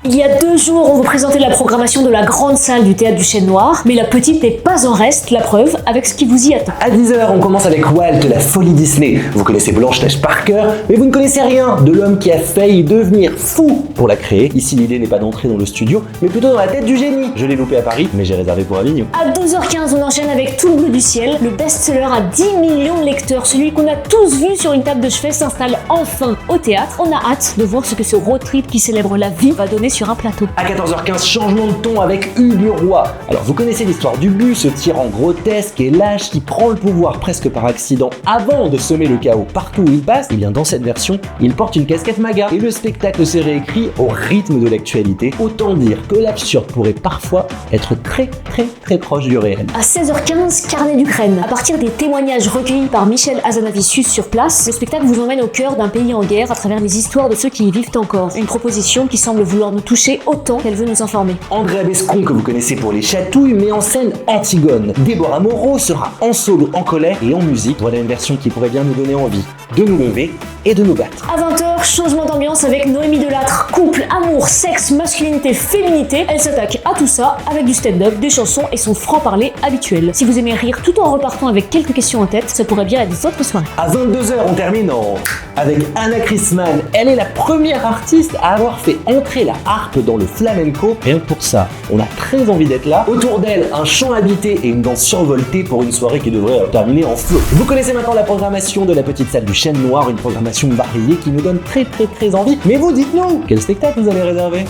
Il y a 2 jours, on vous présentait la programmation de la grande salle du Théâtre du Chêne Noir, mais la petite n'est pas en reste, la preuve, avec ce qui vous y attend. À 10h, on commence avec Walt, la folie Disney. Vous connaissez Blanche-Neige par cœur, mais vous ne connaissez rien de l'homme qui a failli devenir fou pour la créer. Ici, l'idée n'est pas d'entrer dans le studio, mais plutôt dans la tête du génie. Je l'ai loupé à Paris, mais j'ai réservé pour Avignon. À 12h15, on enchaîne avec Tout le bleu du ciel, le best-seller à 10 millions de lecteurs, celui qu'on a tous vu sur une table de chevet s'installe enfin au théâtre. On a hâte de voir ce que ce road trip qui célèbre la vie va donner sur un plateau. À 14h15, changement de ton avec Hugues le Roi. Alors vous connaissez l'histoire du bus, ce tyran grotesque et lâche qui prend le pouvoir presque par accident avant de semer le chaos partout où il passe. Et bien dans cette version, il porte une casquette MAGA et le spectacle s'est réécrit au rythme de l'actualité. Autant dire que l'absurde pourrait parfois être très proche du réel. À 16h15, Carnet d'Ukraine. À partir des témoignages recueillis par Michel Hazanavicius sur place, le spectacle vous emmène au cœur d'un pays en guerre à travers les histoires de ceux qui y vivent encore. Une proposition qui semble vouloir nous toucher autant qu'elle veut nous informer. Andrea Bescon, que vous connaissez pour Les Chatouilles, met en scène Antigone. Déborah Moreau sera en solo, en colère et en musique. Voilà une version qui pourrait bien nous donner envie de nous lever et de nous battre. À 20h, changement d'ambiance avec Noémie Delattre. Couple, amour, sexe, masculinité, féminité. Elle s'attaque à tout ça avec du stand-up, des chansons et son franc-parler habituel. Si vous aimez rire tout en repartant avec quelques questions en tête, ça pourrait bien être votre soirée. À 22h, on termine avec Anna Christman. Elle est la première artiste à avoir fait entrer la harpe dans le flamenco. Rien que pour ça, on a très envie d'être là. Autour d'elle, un chant habité et une danse survoltée pour une soirée qui devrait terminer en feu. Vous connaissez maintenant la programmation de la petite salle du Chêne Noir, une programmation variée qui nous donne très envie. Mais vous, dites-nous, quel spectacle vous allez réserver ?